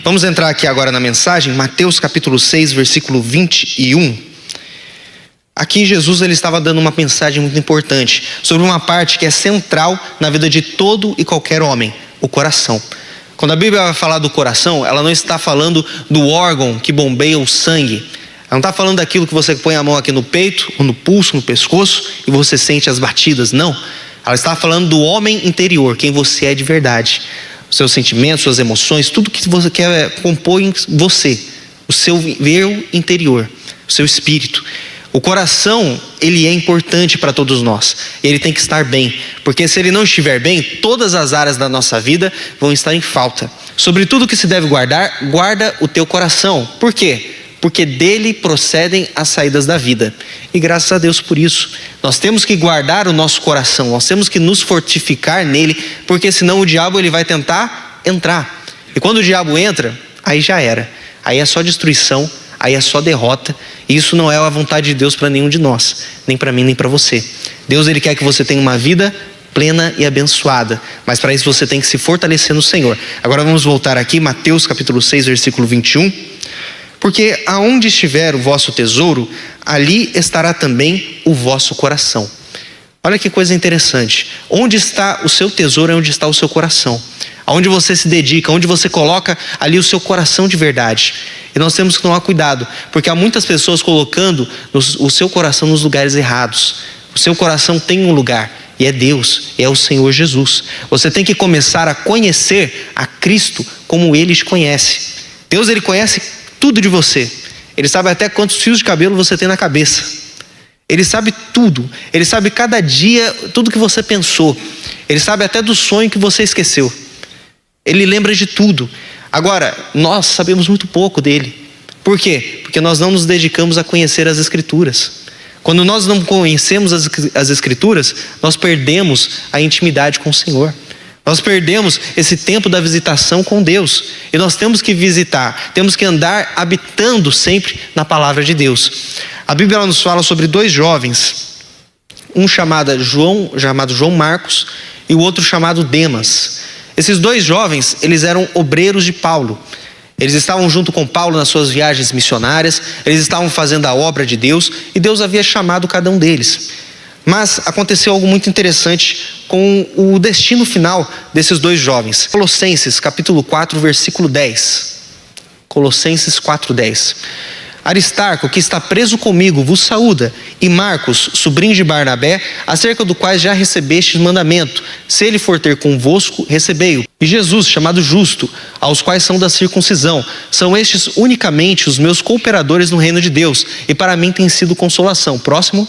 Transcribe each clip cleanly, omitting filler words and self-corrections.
Vamos entrar aqui agora na mensagem, Mateus capítulo 6, versículo 21. Aqui Jesus ele estava dando uma mensagem muito importante sobre uma parte que é central na vida de todo e qualquer homem, o coração. Quando a Bíblia vai falar do coração, ela não está falando do órgão que bombeia o sangue. Ela não está falando daquilo que você põe a mão aqui no peito, ou no pulso, no pescoço, e você sente as batidas, não. Ela está falando do homem interior, quem você é de verdade. Os seus sentimentos, suas emoções, tudo que você quer compõe você, o seu eu interior, o seu espírito. O coração, ele é importante para todos nós, ele tem que estar bem, porque se ele não estiver bem, todas as áreas da nossa vida vão estar em falta. Sobre tudo que se deve guardar, guarda o teu coração. Por quê? Porque dele procedem as saídas da vida. E graças a Deus por isso. Nós temos que guardar o nosso coração, nós temos que nos fortificar nele, porque senão o diabo ele vai tentar entrar. E quando o diabo entra, aí já era. Aí é só destruição, aí é só derrota. E isso não é a vontade de Deus para nenhum de nós, nem para mim, nem para você. Deus ele quer que você tenha uma vida plena e abençoada, mas para isso você tem que se fortalecer no Senhor. Agora vamos voltar aqui, Mateus capítulo 6, versículo 21. Porque aonde estiver o vosso tesouro, ali estará também o vosso coração. Olha que coisa interessante. Onde está o seu tesouro é onde está o seu coração. Aonde você se dedica, onde você coloca ali o seu coração de verdade. E nós temos que tomar cuidado, porque há muitas pessoas colocando o seu coração nos lugares errados. O seu coração tem um lugar, e é Deus, é o Senhor Jesus. Você tem que começar a conhecer a Cristo como Ele te conhece. Deus ele conhece tudo de você. Ele sabe até quantos fios de cabelo você tem na cabeça. Ele sabe tudo. Ele sabe cada dia tudo que você pensou. Ele sabe até do sonho que você esqueceu. Ele lembra de tudo. Agora, nós sabemos muito pouco dele. Por quê? Porque nós não nos dedicamos a conhecer as Escrituras. Quando nós não conhecemos as Escrituras, nós perdemos a intimidade com o Senhor. Nós perdemos esse tempo da visitação com Deus. E nós temos que visitar, temos que andar habitando sempre na palavra de Deus. A Bíblia nos fala sobre dois jovens, um chamado João Marcos e o outro chamado Demas. Esses dois jovens, eles eram obreiros de Paulo. Eles estavam junto com Paulo nas suas viagens missionárias, eles estavam fazendo a obra de Deus e Deus havia chamado cada um deles. Mas aconteceu algo muito interessante com o destino final desses dois jovens. Colossenses capítulo 4, versículo 10. Colossenses 4, 10. Aristarco, que está preso comigo, vos saúda, e Marcos, sobrinho de Barnabé, acerca do quais já recebestes mandamento. Se ele for ter convosco, recebei-o. E Jesus, chamado Justo, aos quais são da circuncisão. São estes unicamente os meus cooperadores no reino de Deus, e para mim tem sido consolação. Próximo.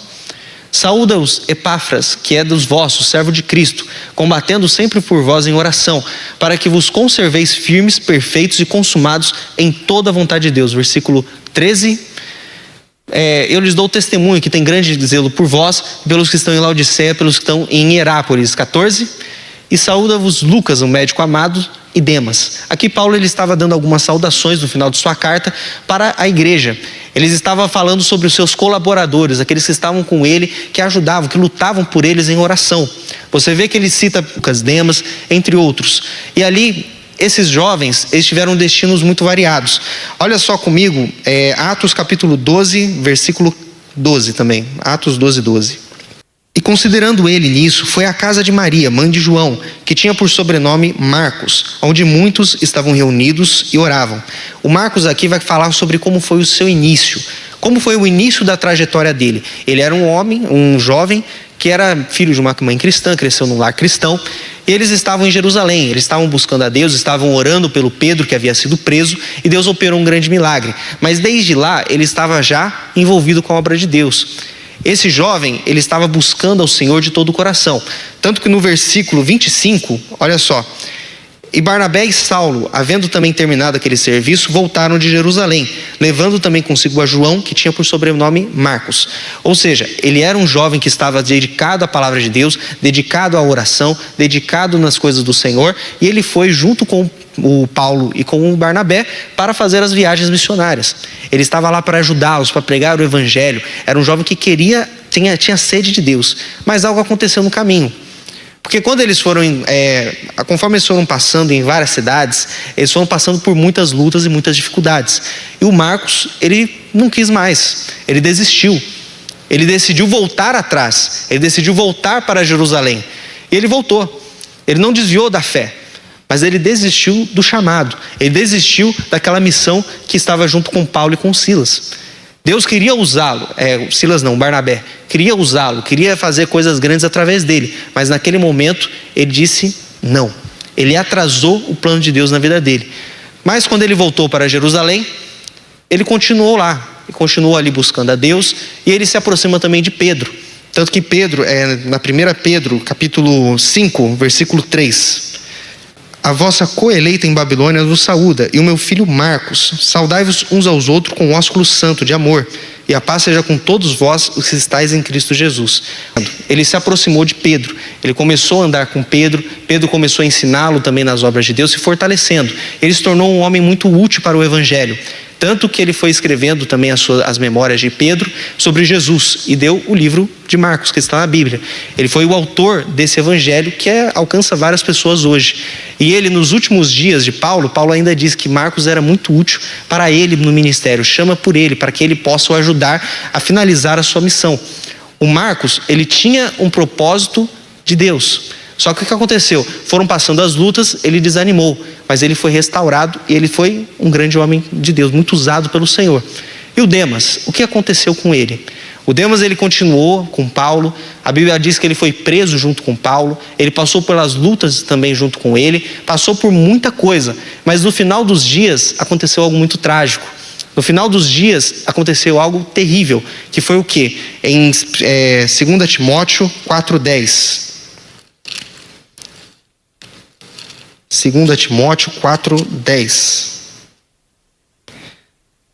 Saúda-os Epáfras, que é dos vossos, servo de Cristo, combatendo sempre por vós em oração, para que vos conserveis firmes, perfeitos e consumados em toda a vontade de Deus. Versículo 13. Eu lhes dou testemunho que tem grande zelo por vós, pelos que estão em Laodiceia, pelos que estão em Hierápolis. 14. E saúda-vos Lucas, um médico amado, e Demas. Aqui Paulo ele estava dando algumas saudações no final de sua carta para a igreja. Eles estavam falando sobre os seus colaboradores, aqueles que estavam com ele, que ajudavam, que lutavam por eles em oração. Você vê que ele cita Lucas, Demas, entre outros. E ali, esses jovens, eles tiveram destinos muito variados. Olha só comigo, Atos capítulo 12, versículo 12 também. Atos 12, 12. E considerando ele nisso, foi à casa de Maria, mãe de João, que tinha por sobrenome Marcos, onde muitos estavam reunidos e oravam. O Marcos aqui vai falar sobre como foi o seu início, como foi o início da trajetória dele. Ele era um homem, um jovem, que era filho de uma mãe cristã, cresceu num lar cristão, e eles estavam em Jerusalém, eles estavam buscando a Deus, estavam orando pelo Pedro que havia sido preso, e Deus operou um grande milagre. Mas desde lá, ele estava já envolvido com a obra de Deus. Esse jovem, ele estava buscando ao Senhor de todo o coração. Tanto que no versículo 25, olha só. E Barnabé e Saulo, havendo também terminado aquele serviço, voltaram de Jerusalém, levando também consigo a João, que tinha por sobrenome Marcos. Ou seja, ele era um jovem que estava dedicado à palavra de Deus, dedicado à oração, dedicado nas coisas do Senhor, e ele foi junto com o Paulo e com o Barnabé para fazer as viagens missionárias. Ele estava lá para ajudá-los, para pregar o evangelho. Era um jovem que tinha sede de Deus, mas algo aconteceu no caminho. Porque quando eles foram, conforme eles foram passando em várias cidades, eles foram passando por muitas lutas e muitas dificuldades. E o Marcos, ele não quis mais, ele desistiu. Ele decidiu voltar atrás, ele decidiu voltar para Jerusalém. E ele voltou, ele não desviou da fé, mas ele desistiu do chamado, ele desistiu daquela missão que estava junto com Paulo e com Silas. Deus queria usá-lo, Silas não, Barnabé, queria usá-lo, queria fazer coisas grandes através dele, mas naquele momento ele disse não. Ele atrasou o plano de Deus na vida dele. Mas quando ele voltou para Jerusalém, ele continuou lá, e continuou ali buscando a Deus, e ele se aproxima também de Pedro. Tanto que Pedro, na 1 Pedro, capítulo 5, versículo 3... A vossa coeleita em Babilônia vos saúda, e o meu filho Marcos. Saudai-vos uns aos outros com um ósculo santo de amor, e a paz seja com todos vós os que estáis em Cristo Jesus. Ele se aproximou de Pedro, ele começou a andar com Pedro, Pedro começou a ensiná-lo também nas obras de Deus, se fortalecendo. Ele se tornou um homem muito útil para o Evangelho. Tanto que ele foi escrevendo também as memórias de Pedro sobre Jesus e deu o livro de Marcos, que está na Bíblia. Ele foi o autor desse evangelho que alcança várias pessoas hoje. E ele, nos últimos dias de Paulo ainda diz que Marcos era muito útil para ele no ministério. Chama por ele, para que ele possa o ajudar a finalizar a sua missão. O Marcos, ele tinha um propósito de Deus. Só que o que aconteceu? Foram passando as lutas, ele desanimou, mas ele foi restaurado e ele foi um grande homem de Deus, muito usado pelo Senhor. E o Demas, o que aconteceu com ele? O Demas, ele continuou com Paulo, a Bíblia diz que ele foi preso junto com Paulo, ele passou pelas lutas também junto com ele, passou por muita coisa, mas no final dos dias aconteceu algo muito trágico. No final dos dias aconteceu algo terrível, que foi o quê? Em 2 Timóteo 4:10. 2 Timóteo 4:10.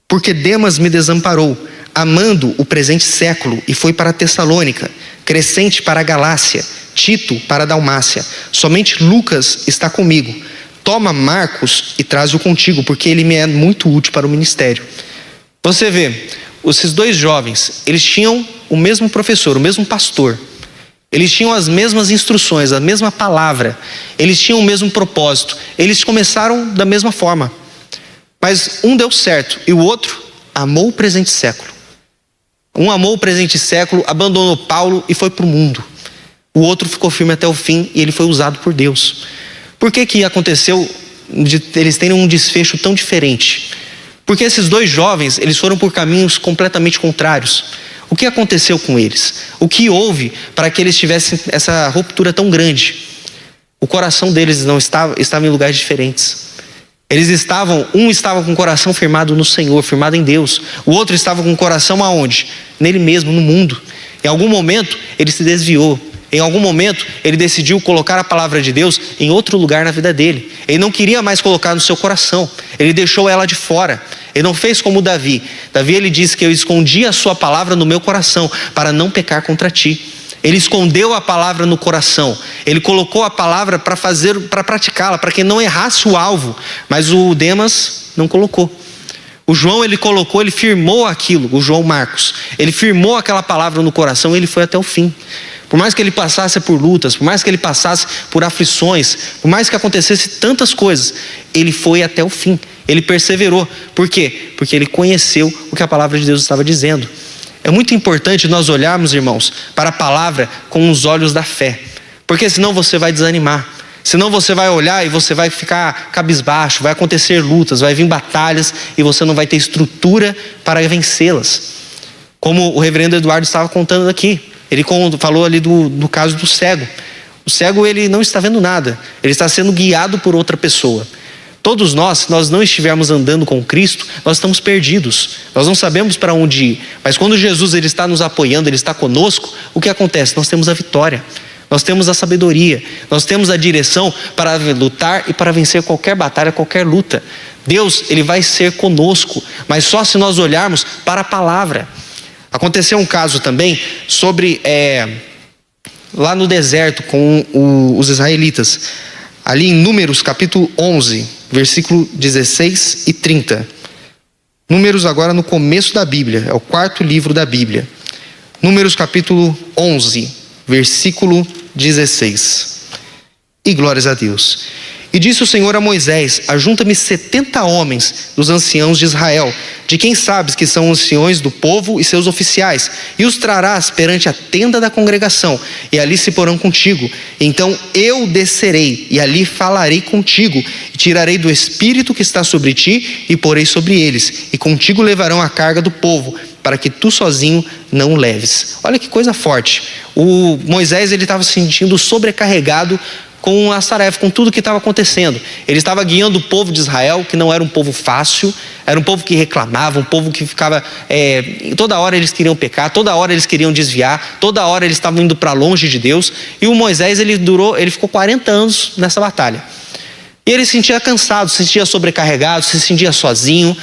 Porque Demas me desamparou, amando o presente século, e foi para Tessalônica, Crescente para a Galácia, Tito para a Dalmácia. Somente Lucas está comigo. Toma Marcos e traze-o contigo, porque ele me é muito útil para o ministério. Você vê, esses dois jovens, eles tinham o mesmo professor, o mesmo pastor. Eles tinham as mesmas instruções, a mesma palavra. Eles tinham o mesmo propósito. Eles começaram da mesma forma. Mas um deu certo e o outro amou o presente século. Um amou o presente século, abandonou Paulo e foi para o mundo. O outro ficou firme até o fim e ele foi usado por Deus. Por que aconteceu de eles terem um desfecho tão diferente? Porque esses dois jovens, eles foram por caminhos completamente contrários. O que aconteceu com eles? O que houve para que eles tivessem essa ruptura tão grande? O coração deles não estava em lugares diferentes. Um estava com o coração firmado no Senhor, firmado em Deus. O outro estava com o coração aonde? Nele mesmo, no mundo. Em algum momento ele se desviou. Em algum momento ele decidiu colocar a palavra de Deus em outro lugar na vida dele. Ele não queria mais colocar no seu coração. Ele deixou ela de fora. Ele não fez como Davi. Davi, ele disse que eu escondi a sua palavra no meu coração para não pecar contra ti. Ele escondeu a palavra no coração. Ele colocou a palavra para praticá-la, para que não errasse o alvo. Mas o Demas não colocou. O João, ele colocou, ele firmou aquilo, o João Marcos. Ele firmou aquela palavra no coração e ele foi até o fim. Por mais que ele passasse por lutas, por mais que ele passasse por aflições, por mais que acontecesse tantas coisas, ele foi até o fim. Ele perseverou. Por quê? Porque ele conheceu o que a palavra de Deus estava dizendo. É muito importante nós olharmos, irmãos, para a palavra com os olhos da fé. Porque senão você vai desanimar. Senão você vai olhar e você vai ficar cabisbaixo, vai acontecer lutas, vai vir batalhas e você não vai ter estrutura para vencê-las. Como o reverendo Eduardo estava contando aqui. Ele falou ali do caso do cego. O cego, ele não está vendo nada. Ele está sendo guiado por outra pessoa. Todos nós, se nós não estivermos andando com Cristo, nós estamos perdidos. Nós não sabemos para onde ir. Mas quando Jesus, ele está nos apoiando, ele está conosco, o que acontece? Nós temos a vitória. Nós temos a sabedoria. Nós temos a direção para lutar e para vencer qualquer batalha, qualquer luta. Deus, ele vai ser conosco. Mas só se nós olharmos para a palavra. Aconteceu um caso também sobre lá no deserto com os israelitas, ali em Números capítulo 11, versículo 16 e 30. Números agora no começo da Bíblia, é o 4º livro da Bíblia. Números capítulo 11, versículo 16. E glórias a Deus. E disse o Senhor a Moisés: ajunta-me 70 homens dos anciãos de Israel, de quem sabes que são anciões do povo e seus oficiais, e os trarás perante a tenda da congregação, e ali se porão contigo. Então eu descerei, e ali falarei contigo, e tirarei do espírito que está sobre ti, e porei sobre eles, e contigo levarão a carga do povo, para que tu sozinho não o leves. Olha que coisa forte. O Moisés, ele estava se sentindo sobrecarregado com as tarefas, com tudo que estava acontecendo. Ele estava guiando o povo de Israel, que não era um povo fácil, era um povo que reclamava, um povo que ficava, toda hora eles queriam pecar, toda hora eles queriam desviar, toda hora eles estavam indo para longe de Deus. E o Moisés, ele ficou 40 anos nessa batalha. E ele se sentia cansado, se sentia sobrecarregado, se sentia sozinho.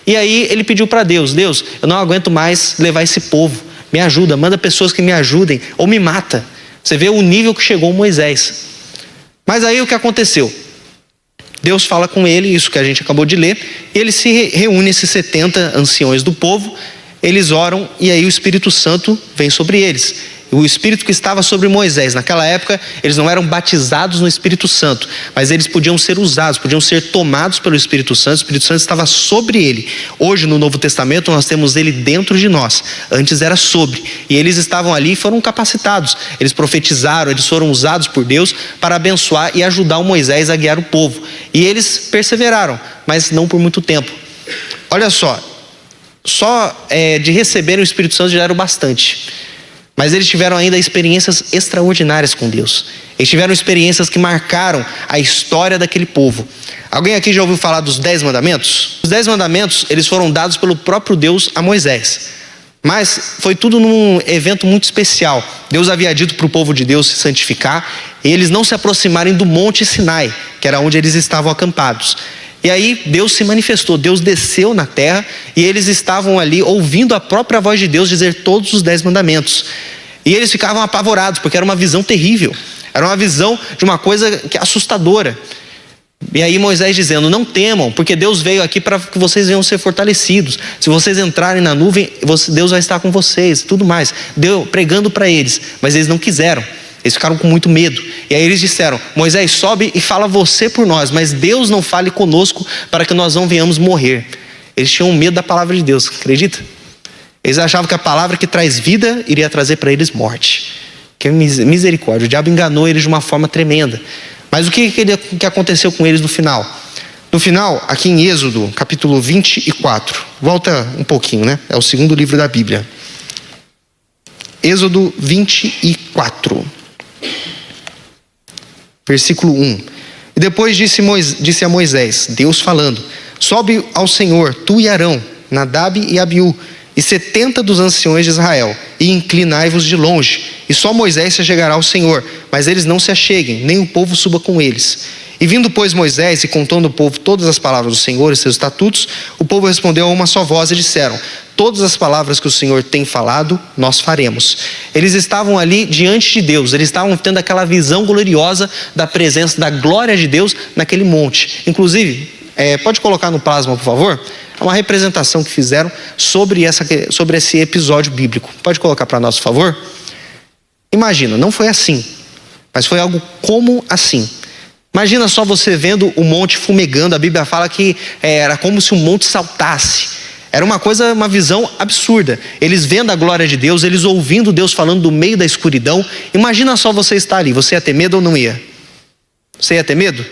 E aí ele pediu para Deus: Deus, eu não aguento mais levar esse povo, me ajuda, manda pessoas que me ajudem, ou me mata. Você vê o nível que chegou Moisés. Mas aí o que aconteceu? Deus fala com ele, isso que a gente acabou de ler, e ele se reúne, esses 70 anciões do povo, eles oram, e aí o Espírito Santo vem sobre eles. O Espírito que estava sobre Moisés, naquela época, eles não eram batizados no Espírito Santo, mas eles podiam ser usados, podiam ser tomados pelo Espírito Santo. O Espírito Santo estava sobre ele. Hoje, no Novo Testamento, nós temos ele dentro de nós. Antes era sobre. E eles estavam ali e foram capacitados. Eles profetizaram, eles foram usados por Deus para abençoar e ajudar o Moisés a guiar o povo. E eles perseveraram, mas não por muito tempo. Olha só de receber o Espírito Santo já era o bastante. Mas eles tiveram ainda experiências extraordinárias com Deus. Eles tiveram experiências que marcaram a história daquele povo. Alguém aqui já ouviu falar dos 10 mandamentos? Os 10 mandamentos, eles foram dados pelo próprio Deus a Moisés. Mas foi tudo num evento muito especial. Deus havia dito para o povo de Deus se santificar e eles não se aproximarem do Monte Sinai, que era onde eles estavam acampados. E aí Deus se manifestou, Deus desceu na terra e eles estavam ali ouvindo a própria voz de Deus dizer todos os 10 mandamentos. E eles ficavam apavorados, porque era uma visão terrível, era uma visão de uma coisa que é assustadora. E aí Moisés dizendo: não temam, porque Deus veio aqui para que vocês venham ser fortalecidos. Se vocês entrarem na nuvem, Deus vai estar com vocês, tudo mais. Deus pregando para eles, mas eles não quiseram. Eles ficaram com muito medo. E aí eles disseram: Moisés, sobe e fala você por nós, mas Deus não fale conosco para que nós não venhamos morrer. Eles tinham medo da palavra de Deus, acredita? Eles achavam que a palavra que traz vida iria trazer para eles morte. Que misericórdia, o diabo enganou eles de uma forma tremenda. Mas o que aconteceu com eles no final? No final, aqui em Êxodo, capítulo 24. Volta um pouquinho, né? É o segundo livro da Bíblia. Êxodo 24. Versículo 1. E depois disse a Moisés, Deus falando: sobe ao Senhor, tu e Arão, Nadab e Abiú, e 70 dos anciões de Israel, e inclinai-vos de longe. E só Moisés se achegará ao Senhor, mas eles não se acheguem, nem o povo suba com eles. E vindo, pois, Moisés e contando ao povo todas as palavras do Senhor e seus estatutos, o povo respondeu a uma só voz e disseram: todas as palavras que o Senhor tem falado, nós faremos. Eles estavam ali diante de Deus, eles estavam tendo aquela visão gloriosa da presença, da glória de Deus naquele monte. Inclusive, pode colocar no plasma, por favor? É uma representação que fizeram sobre esse episódio bíblico. Pode colocar para nós, por favor? Imagina, não foi assim, mas foi algo como assim. Imagina só você vendo o monte fumegando. A Bíblia fala que era como se o monte saltasse. Era uma visão absurda. Eles vendo a glória de Deus, eles ouvindo Deus falando do meio da escuridão. Imagina só você estar ali, você ia ter medo ou não ia? Você ia ter medo?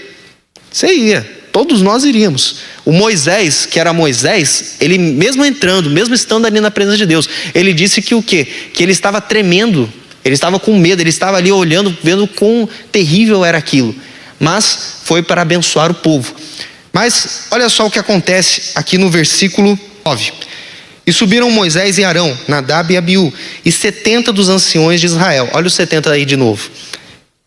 Você ia, todos nós iríamos. O Moisés, que era Moisés, ele mesmo entrando, mesmo estando ali na presença de Deus, ele disse que o quê? Que ele estava tremendo, ele estava com medo, ele estava ali olhando, vendo quão terrível era aquilo. Mas foi para abençoar o povo. Mas olha só o que acontece aqui no versículo 9. E subiram Moisés e Arão, Nadab e Abiú, e 70 dos anciões de Israel. Olha os 70 aí de novo.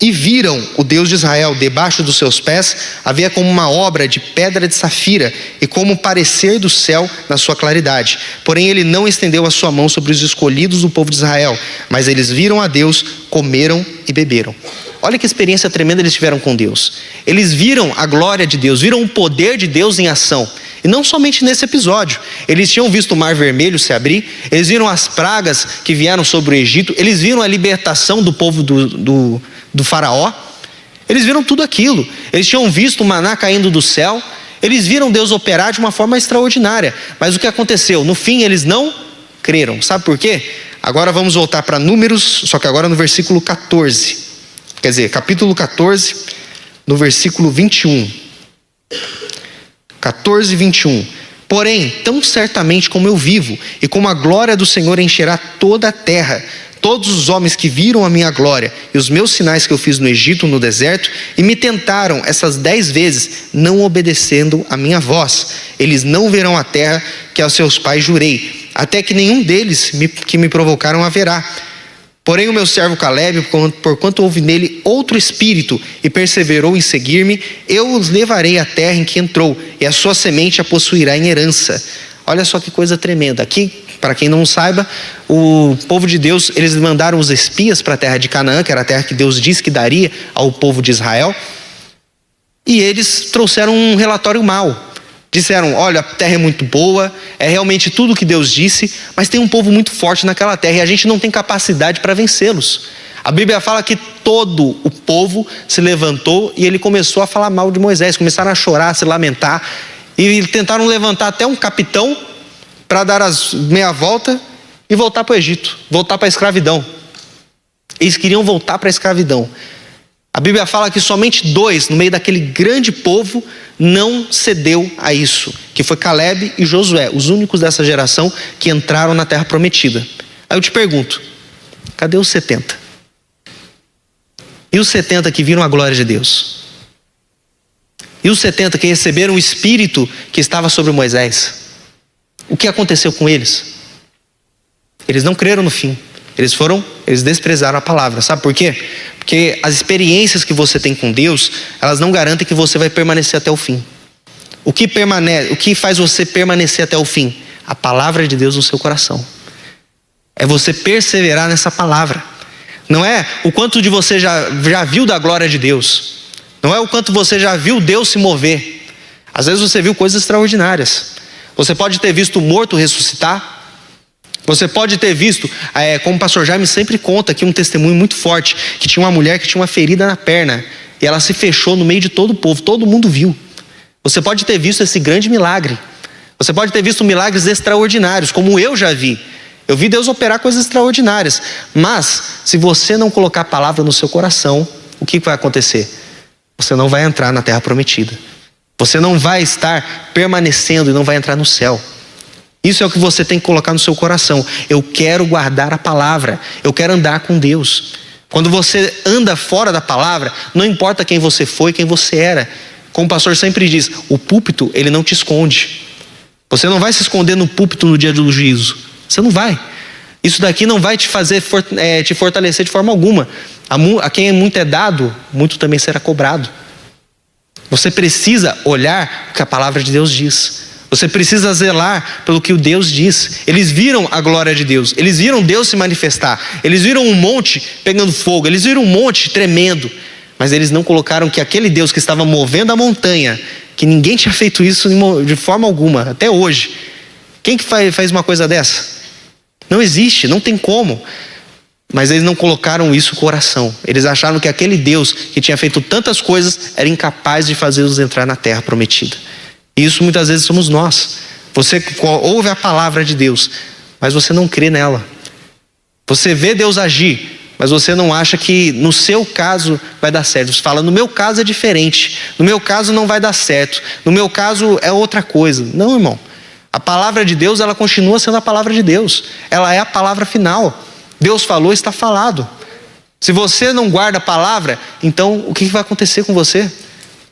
E viram o Deus de Israel debaixo dos seus pés, havia como uma obra de pedra de safira, e como o parecer do céu na sua claridade. Porém ele não estendeu a sua mão sobre os escolhidos do povo de Israel, mas eles viram a Deus, comeram e beberam. Olha que experiência tremenda eles tiveram com Deus. Eles viram a glória de Deus, viram o poder de Deus em ação. E não somente nesse episódio. Eles tinham visto o Mar Vermelho se abrir, eles viram as pragas que vieram sobre o Egito, eles viram a libertação do povo do faraó. Eles viram tudo aquilo. Eles tinham visto o maná caindo do céu. Eles viram Deus operar de uma forma extraordinária. Mas o que aconteceu? No fim, eles não creram. Sabe por quê? Agora vamos voltar para Números, só que agora no versículo 14. Quer dizer, capítulo 14, no versículo 21. 14, 21. Porém, tão certamente como eu vivo, e como a glória do Senhor encherá toda a terra, todos os homens que viram a minha glória e os meus sinais que eu fiz no Egito, no deserto, e me tentaram essas 10 vezes, não obedecendo a minha voz, eles não verão a terra que aos seus pais jurei, até que nenhum deles que me provocaram haverá. Porém o meu servo Caleb, porquanto houve nele outro espírito e perseverou em seguir-me, eu os levarei à terra em que entrou, e a sua semente a possuirá em herança. Olha só que coisa tremenda. Aqui, para quem não saiba, o povo de Deus, eles mandaram os espias para a terra de Canaã, que era a terra que Deus disse que daria ao povo de Israel, e eles trouxeram um relatório mau. Disseram, olha, a terra é muito boa, é realmente tudo o que Deus disse, mas tem um povo muito forte naquela terra e a gente não tem capacidade para vencê-los. A Bíblia fala que todo o povo se levantou e ele começou a falar mal de Moisés, começaram a chorar, a se lamentar, e tentaram levantar até um capitão para dar as meia volta e voltar para o Egito, voltar para a escravidão. Eles queriam voltar para a escravidão. A Bíblia fala que somente 2, no meio daquele grande povo, não cedeu a isso, que foi Caleb e Josué, os únicos dessa geração que entraram na terra prometida. Aí eu te pergunto, cadê os 70? E os 70 que viram a glória de Deus? E os 70 que receberam o Espírito que estava sobre Moisés? O que aconteceu com eles? Eles não creram no fim. Eles desprezaram a palavra. Sabe por quê? Porque as experiências que você tem com Deus, elas não garantem que você vai permanecer até o fim. O que faz você permanecer até o fim? A palavra de Deus no seu coração. É você perseverar nessa palavra. Não é o quanto de você já viu da glória de Deus. Não é o quanto você já viu Deus se mover. Às vezes você viu coisas extraordinárias. Você pode ter visto o morto ressuscitar. Você pode ter visto, como o pastor Jaime sempre conta aqui, um testemunho muito forte, que tinha uma mulher que tinha uma ferida na perna, e ela se fechou no meio de todo o povo, todo mundo viu. Você pode ter visto esse grande milagre. Você pode ter visto milagres extraordinários, como eu já vi. Eu vi Deus operar coisas extraordinárias. Mas, se você não colocar a palavra no seu coração, o que vai acontecer? Você não vai entrar na terra prometida. Você não vai estar permanecendo e não vai entrar no céu. Isso é o que você tem que colocar no seu coração. Eu quero guardar a palavra. Eu quero andar com Deus. Quando você anda fora da palavra, não importa quem você foi, quem você era. Como o pastor sempre diz, o púlpito, ele não te esconde. Você não vai se esconder no púlpito no dia do juízo. Você não vai. Isso daqui não vai te fazer te fortalecer de forma alguma. A quem muito é dado, muito também será cobrado. Você precisa olhar o que a palavra de Deus diz. Você precisa zelar pelo que o Deus diz. Eles viram a glória de Deus. Eles viram Deus se manifestar. Eles viram um monte pegando fogo. Eles viram um monte tremendo. Mas eles não colocaram que aquele Deus que estava movendo a montanha, que ninguém tinha feito isso de forma alguma, até hoje. Quem que faz uma coisa dessa? Não existe, não tem como. Mas eles não colocaram isso no coração. Eles acharam que aquele Deus que tinha feito tantas coisas era incapaz de fazê-los entrar na terra prometida. E isso muitas vezes somos nós. Você ouve a palavra de Deus, mas você não crê nela. Você vê Deus agir, mas você não acha que no seu caso vai dar certo. Você fala, no meu caso é diferente. No meu caso não vai dar certo. No meu caso é outra coisa. Não, irmão. A palavra de Deus, ela continua sendo a palavra de Deus. Ela é a palavra final. Deus falou, está falado. Se você não guarda a palavra, então o que vai acontecer com você?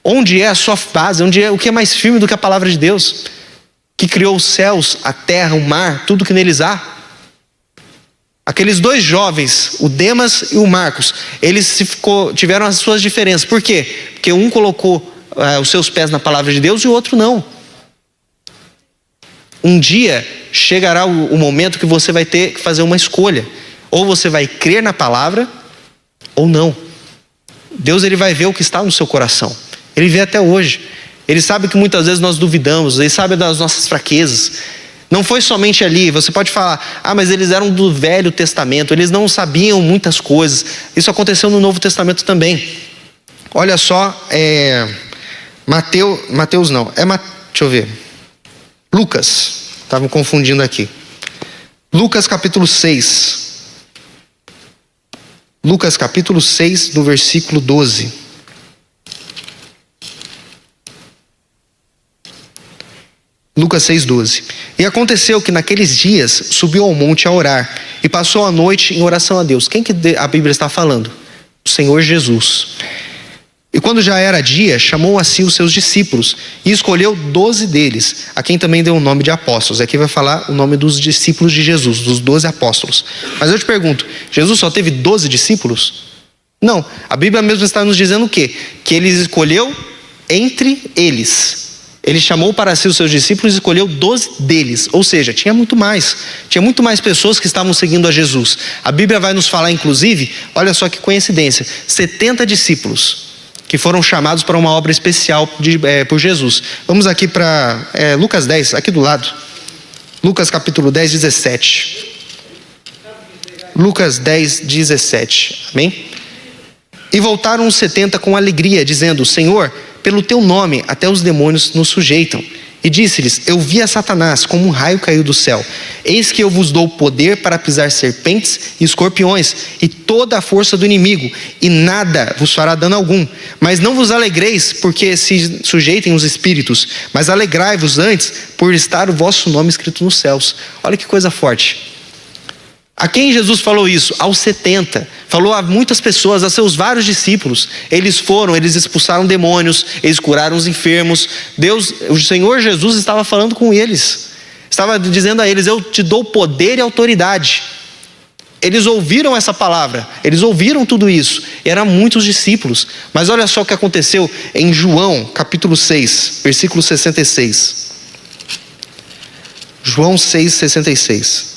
Onde é a sua base? O que é mais firme do que a palavra de Deus? Que criou os céus, a terra, o mar, tudo que neles há. Aqueles 2 jovens, o Demas e o Marcos, eles tiveram as suas diferenças. Por quê? Porque um colocou os seus pés na palavra de Deus e o outro não. Um dia chegará o momento que você vai ter que fazer uma escolha. Ou você vai crer na palavra, ou não. Deus, ele vai ver o que está no seu coração. Ele vê até hoje. Ele sabe que muitas vezes nós duvidamos. Ele sabe das nossas fraquezas. Não foi somente ali. Você pode falar, mas eles eram do Velho Testamento. Eles não sabiam muitas coisas. Isso aconteceu no Novo Testamento também. Olha só, Mateus não, deixa eu ver. Lucas, estavam confundindo aqui. Lucas capítulo 6. Lucas capítulo 6, no versículo 12. Lucas 6,12. E aconteceu que naqueles dias subiu ao monte a orar e passou a noite em oração a Deus. Quem que a Bíblia está falando? O Senhor Jesus. E quando já era dia, chamou a si os seus discípulos e escolheu 12 deles, a quem também deu o nome de apóstolos. Aqui vai falar o nome dos discípulos de Jesus, dos 12 apóstolos. Mas eu te pergunto, Jesus só teve 12 discípulos? Não, a Bíblia mesmo está nos dizendo o quê? Que ele escolheu entre eles. Ele chamou para si os seus discípulos e escolheu 12 deles. Ou seja, tinha muito mais pessoas que estavam seguindo a Jesus. A Bíblia vai nos falar, inclusive, olha só que coincidência, 70 discípulos que foram chamados para uma obra especial por Jesus. Vamos aqui para Lucas 10, aqui do lado. Lucas capítulo 10, 17. Lucas 10, 17. Amém? E voltaram os 70 com alegria, dizendo: Senhor, pelo teu nome até os demônios nos sujeitam. E disse-lhes: eu vi a Satanás como um raio caiu do céu. Eis que eu vos dou poder para pisar serpentes e escorpiões e toda a força do inimigo, e nada vos fará dano algum. Mas não vos alegreis porque se sujeitem os espíritos, mas alegrai-vos antes por estar o vosso nome escrito nos céus. Olha que coisa forte. A quem Jesus falou isso? Aos 70. Falou a muitas pessoas, a seus vários discípulos. Eles foram, eles expulsaram demônios, eles curaram os enfermos. O Senhor Jesus estava falando com eles. Estava dizendo a eles: eu te dou poder e autoridade. Eles ouviram essa palavra, eles ouviram tudo isso. E eram muitos discípulos. Mas olha só o que aconteceu em João, capítulo 6, versículo 66. João 6, 66.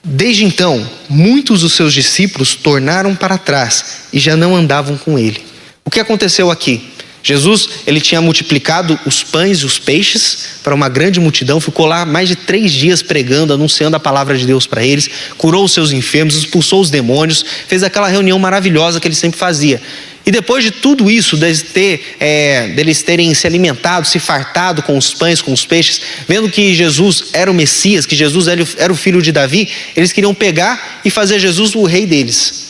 Desde então, muitos dos seus discípulos tornaram para trás e já não andavam com ele. O que aconteceu aqui? Jesus, ele tinha multiplicado os pães e os peixes para uma grande multidão, ficou lá mais de 3 dias pregando, anunciando a palavra de Deus para eles, curou os seus enfermos, expulsou os demônios, fez aquela reunião maravilhosa que ele sempre fazia. E depois de tudo isso, deles terem se alimentado, se fartado com os pães, com os peixes, vendo que Jesus era o Messias, que Jesus era o filho de Davi, eles queriam pegar e fazer Jesus o rei deles.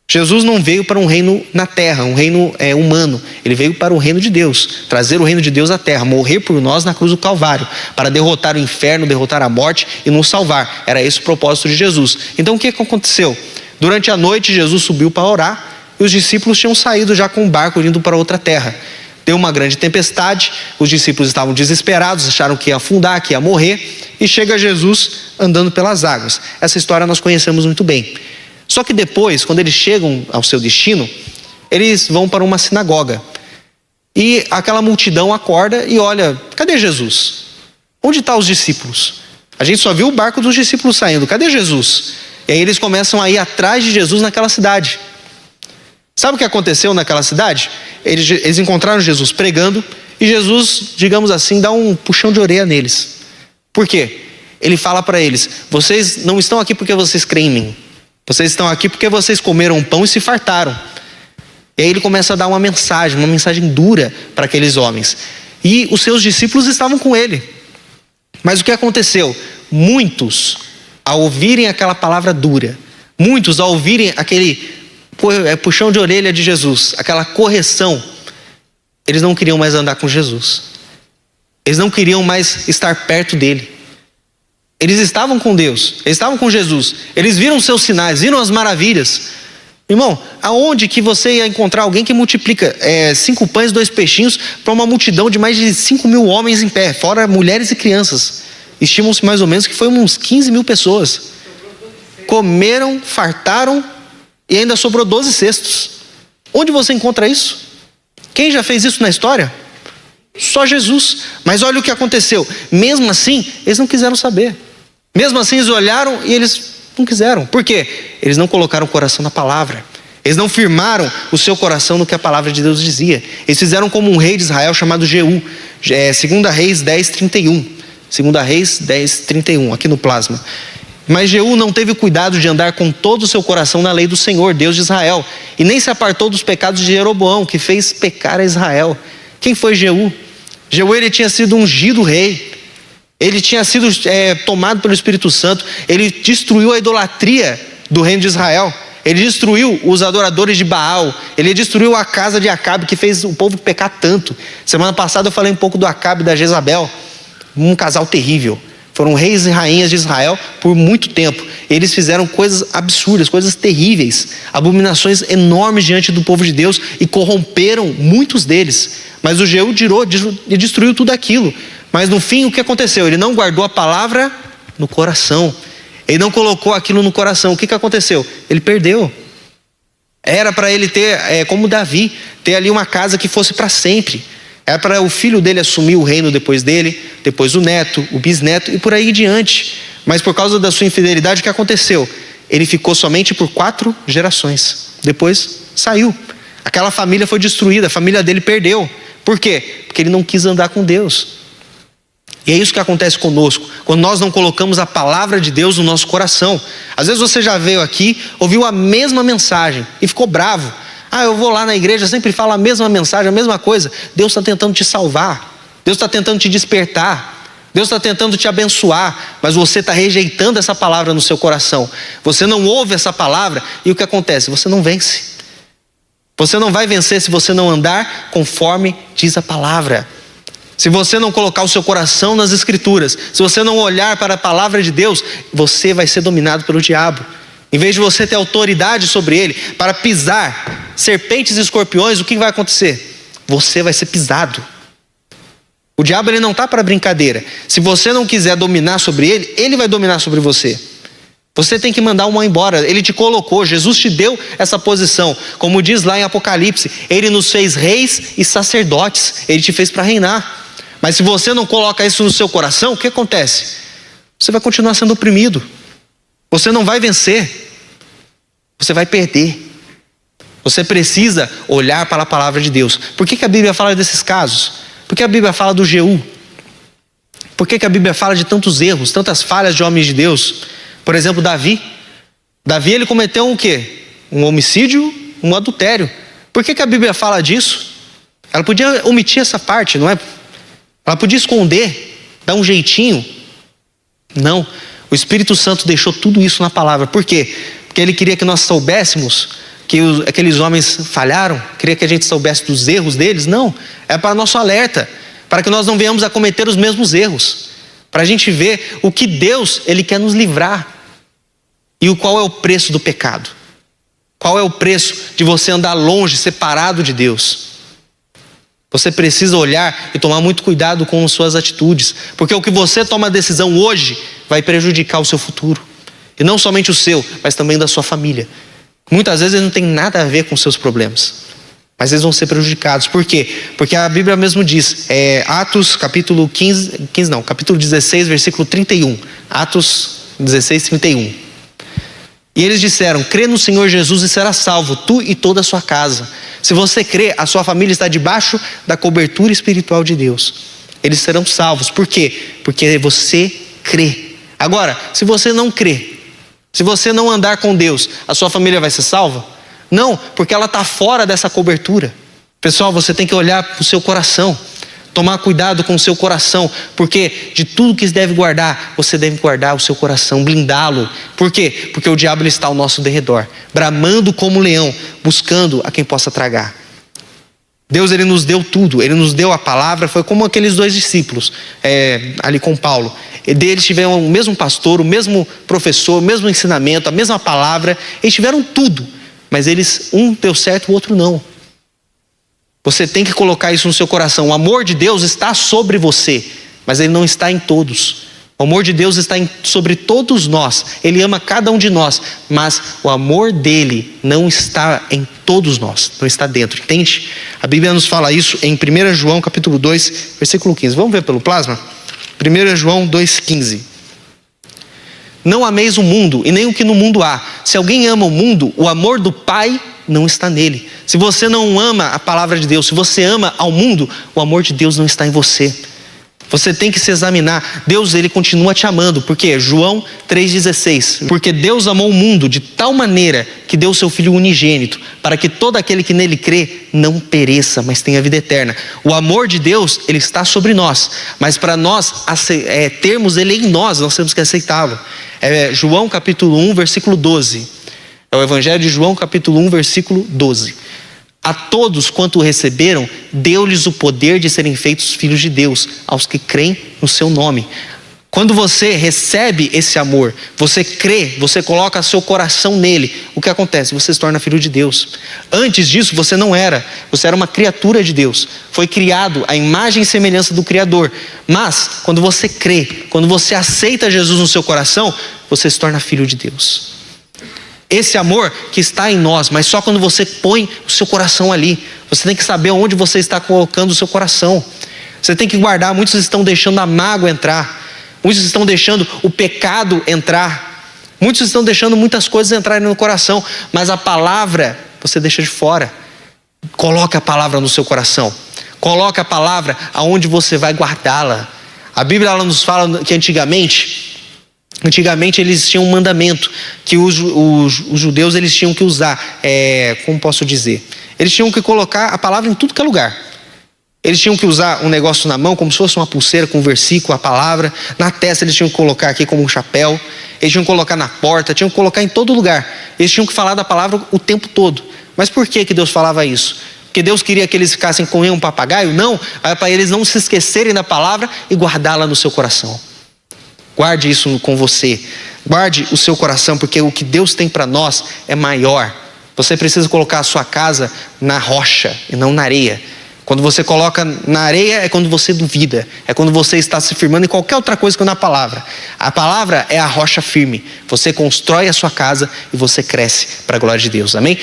Jesus não veio para um reino na terra, um reino humano. Ele veio para o reino de Deus, trazer o reino de Deus à terra, morrer por nós na cruz do Calvário, para derrotar o inferno, derrotar a morte e nos salvar. Era esse o propósito de Jesus. Então o que aconteceu? Durante a noite Jesus subiu para orar e os discípulos tinham saído já com o barco indo para outra terra. Deu uma grande tempestade, os discípulos estavam desesperados, acharam que ia afundar, que ia morrer, e chega Jesus andando pelas águas. Essa história nós conhecemos muito bem. Só que depois, quando eles chegam ao seu destino, eles vão para uma sinagoga. E aquela multidão acorda e olha: cadê Jesus? Onde estão os discípulos? A gente só viu o barco dos discípulos saindo, cadê Jesus? E aí eles começam a ir atrás de Jesus naquela cidade. Sabe o que aconteceu naquela cidade? Eles encontraram Jesus pregando e Jesus, digamos assim, dá um puxão de orelha neles. Por quê? Ele fala para eles: vocês não estão aqui porque vocês creem em mim. Vocês estão aqui porque vocês comeram pão e se fartaram. E aí ele começa a dar uma mensagem dura para aqueles homens. E os seus discípulos estavam com ele. Mas o que aconteceu? Muitos, ao ouvirem aquela palavra dura, muitos ao ouvirem aquele puxão de orelha de Jesus, aquela correção, eles não queriam mais andar com Jesus. Eles não queriam mais estar perto dele. Eles estavam com Deus, eles estavam com Jesus, eles viram os seus sinais, viram as maravilhas. Irmão, aonde que você ia encontrar alguém que multiplica 5 pães e 2 peixinhos para uma multidão de mais de 5.000 homens em pé, fora mulheres e crianças? Estimam-se mais ou menos que foi uns 15.000 pessoas. Comeram, fartaram e ainda sobrou 12 cestos. Onde você encontra isso? Quem já fez isso na história? Só Jesus. Mas olha o que aconteceu. Mesmo assim, eles não quiseram saber. Mesmo assim, eles olharam e eles não quiseram. Por quê? Eles não colocaram o coração na palavra. Eles não firmaram o seu coração no que a palavra de Deus dizia. Eles fizeram como um rei de Israel chamado Jeú. 2 Reis 10, 31. 2 Reis 10, 31, aqui no plasma. Mas Jeú não teve cuidado de andar com todo o seu coração na lei do Senhor, Deus de Israel, e nem se apartou dos pecados de Jeroboão, que fez pecar a Israel. Quem foi Jeú? Jeú, ele tinha sido ungido rei, ele tinha sido tomado pelo Espírito Santo, ele destruiu a idolatria do reino de Israel, ele destruiu os adoradores de Baal, ele destruiu a casa de Acabe, que fez o povo pecar tanto. Semana passada eu falei um pouco do Acabe e da Jezabel, um casal terrível. Foram reis e rainhas de Israel por muito tempo. Eles fizeram coisas absurdas, coisas terríveis, abominações enormes diante do povo de Deus e corromperam muitos deles. Mas o Jeú e destruiu tudo aquilo. Mas no fim, o que aconteceu? Ele não guardou a palavra no coração. Ele não colocou aquilo no coração. O que aconteceu? Ele perdeu. Era para ele ter, como Davi, ter ali uma casa que fosse para sempre. Era para o filho dele assumir o reino depois dele, depois o neto, o bisneto e por aí diante. Mas por causa da sua infidelidade, o que aconteceu? Ele ficou somente por 4 gerações. Depois saiu. Aquela família foi destruída, a família dele perdeu. Por quê? Porque ele não quis andar com Deus. E é isso que acontece conosco, quando nós não colocamos a palavra de Deus no nosso coração. Às vezes você já veio aqui, ouviu a mesma mensagem e ficou bravo. Eu vou lá na igreja, sempre falo a mesma mensagem, a mesma coisa. Deus está tentando te salvar, Deus está tentando te despertar, Deus está tentando te abençoar, mas você está rejeitando essa palavra no seu coração. Você não ouve essa palavra e o que acontece? Você não vence. Você não vai vencer se você não andar conforme diz a palavra. Se você não colocar o seu coração nas escrituras, se você não olhar para a palavra de Deus, você vai ser dominado pelo diabo. Em vez de você ter autoridade sobre ele, para pisar serpentes e escorpiões, o que vai acontecer? Você vai ser pisado. O diabo, ele não está para brincadeira. Se você não quiser dominar sobre ele, ele vai dominar sobre você. Você tem que mandar o mal embora. Ele te colocou, Jesus te deu essa posição. Como diz lá em Apocalipse, ele nos fez reis e sacerdotes. Ele te fez para reinar. Mas se você não coloca isso no seu coração, o que acontece? Você vai continuar sendo oprimido. Você não vai vencer. Você vai perder. Você precisa olhar para a palavra de Deus. Por que a Bíblia fala desses casos? Por que a Bíblia fala do Jeú? Por que a Bíblia fala de tantos erros, tantas falhas de homens de Deus? Por exemplo, Davi. Davi, ele cometeu um quê? Um homicídio, um adultério. Por que a Bíblia fala disso? Ela podia omitir essa parte, não é? Ela podia esconder, dar um jeitinho. Não. O Espírito Santo deixou tudo isso na palavra. Por quê? Porque ele queria que nós soubéssemos que aqueles homens falharam. Queria que a gente soubesse dos erros deles. Não. É para nosso alerta. Para que nós não venhamos a cometer os mesmos erros. Para a gente ver o que Deus, ele quer nos livrar. E qual é o preço do pecado? Qual é o preço de você andar longe, separado de Deus? Você precisa olhar e tomar muito cuidado com suas atitudes. Porque o que você toma a decisão hoje vai prejudicar o seu futuro. E não somente o seu, mas também da sua família. Muitas vezes não tem nada a ver com seus problemas. Mas eles vão ser prejudicados. Por quê? Porque a Bíblia mesmo diz, Atos capítulo capítulo 16, versículo 31. Atos 16, 31. E eles disseram, crê no Senhor Jesus e será salvo, tu e toda a sua casa. Se você crê, a sua família está debaixo da cobertura espiritual de Deus. Eles serão salvos. Por quê? Porque você crê. Agora, se você não crê, se você não andar com Deus, a sua família vai ser salva? Não, porque ela está fora dessa cobertura. Pessoal, você tem que olhar para o seu coração. Tomar cuidado com o seu coração, porque de tudo que deve guardar, você deve guardar o seu coração, blindá-lo. Por quê? Porque o diabo ele está ao nosso derredor, bramando como um leão, buscando a quem possa tragar. Deus ele nos deu tudo, ele nos deu a palavra, foi como aqueles 2 discípulos, ali com Paulo. Eles tiveram o mesmo pastor, o mesmo professor, o mesmo ensinamento, a mesma palavra, eles tiveram tudo, mas um deu certo, o outro não. Você tem que colocar isso no seu coração. O amor de Deus está sobre você, mas ele não está em todos. O amor de Deus está sobre todos nós. Ele ama cada um de nós, mas o amor dele não está em todos nós, não está dentro, entende? A Bíblia nos fala isso em 1 João capítulo 2, versículo 15. Vamos ver pelo plasma? 1 João 2,15. Não ameis o mundo e nem o que no mundo há. Se alguém ama o mundo, o amor do Pai não está nele. Se você não ama a palavra de Deus, se você ama ao mundo, o amor de Deus não está em você. Você tem que se examinar. Deus, ele continua te amando. Por quê? João 3,16. Porque Deus amou o mundo de tal maneira que deu o seu Filho unigênito, para que todo aquele que nele crê não pereça, mas tenha vida eterna. O amor de Deus, ele está sobre nós. Mas para nós termos ele em nós temos que aceitá-lo. João capítulo 1, versículo 12. É o Evangelho de João capítulo 1, versículo 12. A todos quanto o receberam, deu-lhes o poder de serem feitos filhos de Deus, aos que creem no seu nome. Quando você recebe esse amor, você crê, você coloca seu coração nele, o que acontece? Você se torna filho de Deus. Antes disso você não era, você era uma criatura de Deus. Foi criado à imagem e semelhança do Criador. Mas quando você crê, quando você aceita Jesus no seu coração, você se torna filho de Deus. Esse amor que está em nós, mas só quando você põe o seu coração ali. Você tem que saber onde você está colocando o seu coração. Você tem que guardar. Muitos estão deixando a mágoa entrar. Muitos estão deixando o pecado entrar. Muitos estão deixando muitas coisas entrarem no coração. Mas a palavra você deixa de fora. Coloque a palavra no seu coração. Coloque a palavra aonde você vai guardá-la. A Bíblia ela nos fala que antigamente eles tinham um mandamento que os judeus eles tinham que usar, como posso dizer? Eles tinham que colocar a palavra em tudo que é lugar. Eles tinham que usar um negócio na mão, como se fosse uma pulseira com um versículo, a palavra. Na testa eles tinham que colocar aqui como um chapéu. Eles tinham que colocar na porta, tinham que colocar em todo lugar. Eles tinham que falar da palavra o tempo todo. Mas por que Deus falava isso? Porque Deus queria que eles ficassem com um papagaio? Não, é para eles não se esquecerem da palavra e guardá-la no seu coração. Guarde isso com você. Guarde o seu coração, porque o que Deus tem para nós é maior. Você precisa colocar a sua casa na rocha e não na areia. Quando você coloca na areia é quando você duvida. É quando você está se firmando em qualquer outra coisa que na palavra. A palavra é a rocha firme. Você constrói a sua casa e você cresce para a glória de Deus. Amém?